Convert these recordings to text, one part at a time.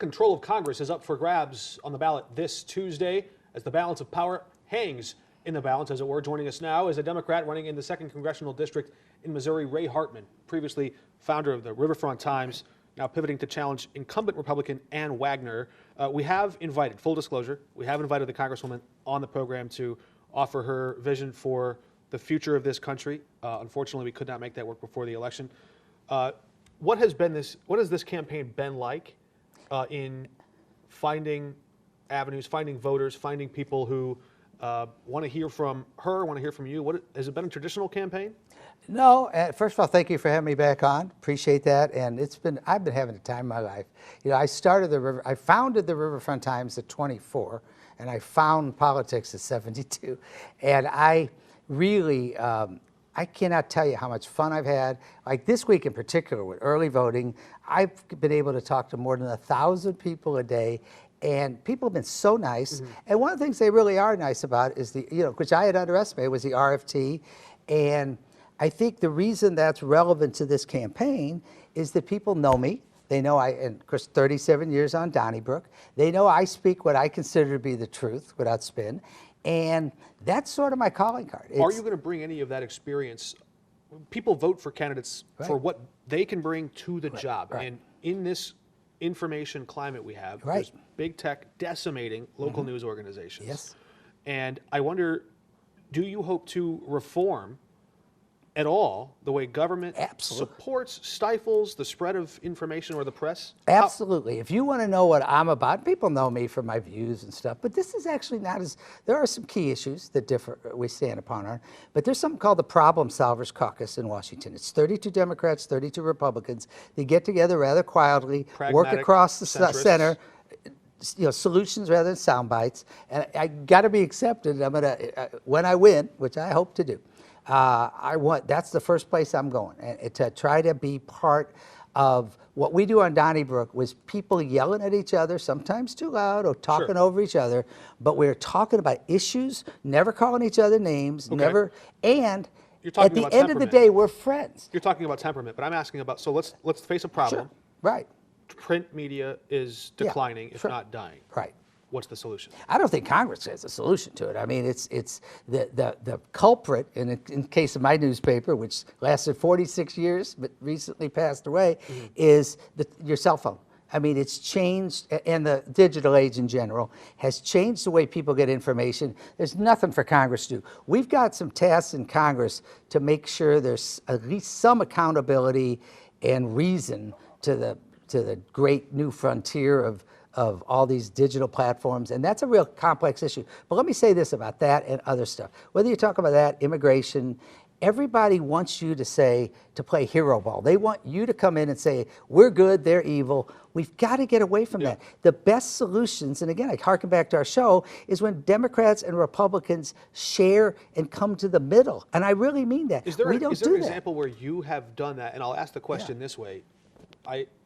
Control of Congress is up for grabs on the ballot this Tuesday as the balance of power hangs in the balance, as it were. Joining us now is a Democrat running in the 2nd Congressional District in Missouri, Ray Hartmann, previously founder of the Riverfront Times, now pivoting to challenge incumbent Republican Ann Wagner. We have invited, full disclosure, we have invited the Congresswoman on the program to offer her vision for the future of this country. Unfortunately, we could not make that work before the election. What has this campaign been like in finding avenues, finding voters, finding people who want to hear from her, want to hear from you? Has it been a traditional campaign? No. First of all, thank you for having me back on. Appreciate that. And I've been having a time of my life. You know, I founded the Riverfront Times at 24, and I found politics at 72. And I really, I cannot tell you how much fun I've had. Like this week in particular with early voting, I've been able to talk to more than 1,000 people a day, and people have been so nice. Mm-hmm. And one of the things they really are nice about is which I had underestimated, was the RFT. And I think the reason that's relevant to this campaign is that people know me. They know and of course, 37 years on Donnybrook. They know I speak what I consider to be the truth without spin. And that's sort of my calling card. Are you going to bring any of that experience? People vote for candidates for what they can bring to the job. Right. And in this information climate we have, there's big tech decimating local news organizations. Yes. And I wonder, do you hope to reform at all the way government supports, stifles the spread of information or the press? Absolutely. If you want to know what I'm about, people know me for my views and stuff, but this is actually not there are some key issues that we stand upon on, but there's something called the Problem Solvers Caucus in Washington. It's 32 Democrats, 32 Republicans. They get together rather quietly, work across the center, solutions rather than sound bites, and I got to be accepted. I'm going to, when I win, which I hope to do, that's the first place I'm going, and to try to be part of what we do on Donnybrook was people yelling at each other, sometimes too loud or talking over each other, but we're talking about issues, never calling each other names, never, and at the end of the day, we're friends. You're talking about temperament, but I'm asking about, so let's face a problem. Sure. Right. Print media is declining, if not dying. Right. What's the solution? I don't think Congress has a solution to it. I mean, it's the culprit, in case of my newspaper, which lasted 46 years but recently passed away, is your cell phone. I mean, it's changed, and the digital age in general has changed the way people get information. There's nothing for Congress to do. We've got some tasks in Congress to make sure there's at least some accountability and reason to the great new frontier of all these digital platforms, and that's a real complex issue. But let me say this about that and other stuff. Whether you talk about that, immigration, everybody wants you to play hero ball. They want you to come in and say, we're good, they're evil. We've got to get away from that. The best solutions, and again, I harken back to our show, is when Democrats and Republicans share and come to the middle. And I really mean that. Is there an example where you have done that? And I'll ask the question this way.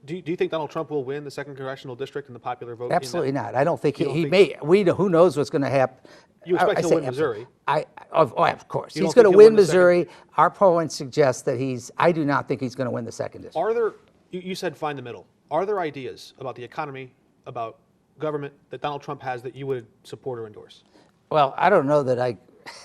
Do you think Donald Trump will win the 2nd Congressional District in the popular vote? Absolutely not. I don't think he may. Who knows what's going to happen? You expect he'll win Missouri? Of course. He's going to win Missouri. Our polling suggests that I do not think he's going to win the 2nd district. Are there, you said find the middle. Are there ideas about the economy, about government that Donald Trump has that you would support or endorse? Well, I don't know that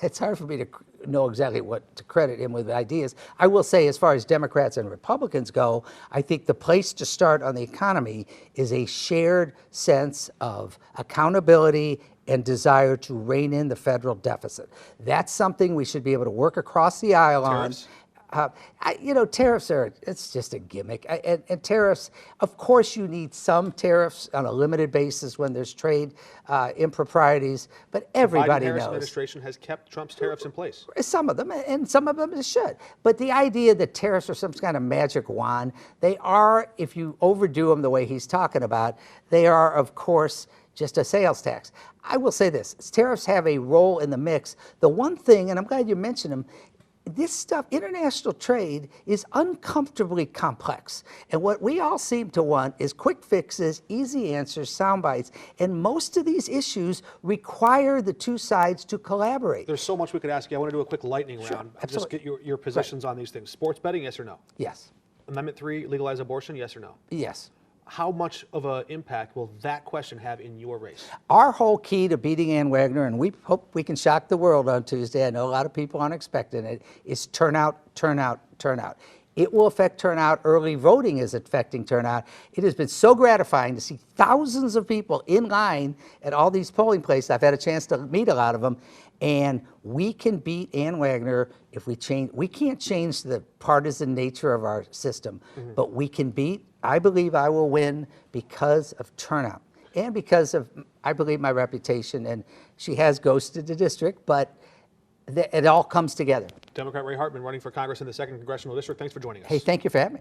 it's hard for me to know exactly what to credit him with ideas. I will say, as far as Democrats and Republicans go, I think the place to start on the economy is a shared sense of accountability and desire to rein in the federal deficit. That's something we should be able to work across the aisle on. Tariffs it's just a gimmick. And tariffs, of course you need some tariffs on a limited basis when there's trade improprieties, but everybody knows. The Biden-Harris administration has kept Trump's tariffs in place. Some of them, and some of them should. But the idea that tariffs are some kind of magic wand, they are, if you overdo them the way he's talking about, they are, of course, just a sales tax. I will say this, tariffs have a role in the mix. The one thing, and I'm glad you mentioned them, this stuff, international trade, is uncomfortably complex. And what we all seem to want is quick fixes, easy answers, sound bites. And most of these issues require the two sides to collaborate. There's so much we could ask you. I want to do a quick lightning round. Just get your positions on these things. Sports betting, yes or no? Yes. Amendment 3, legalize abortion, yes or no? Yes. how much of an impact will that question have in your race? Our whole key to beating Ann Wagner, and we hope we can shock the world on Tuesday, I know a lot of people aren't expecting it, is turnout, turnout, turnout. It will affect turnout. Early voting is affecting turnout. It has been so gratifying to see thousands of people in line at all these polling places. I've had a chance to meet a lot of them. And we can beat Ann Wagner if we change. We can't change the partisan nature of our system, but we can beat. I believe I will win because of turnout and because of, I believe, my reputation. And she has ghosted the district, but it all comes together. Democrat Ray Hartmann running for Congress in the 2nd Congressional District. Thanks for joining us. Hey, thank you for having me.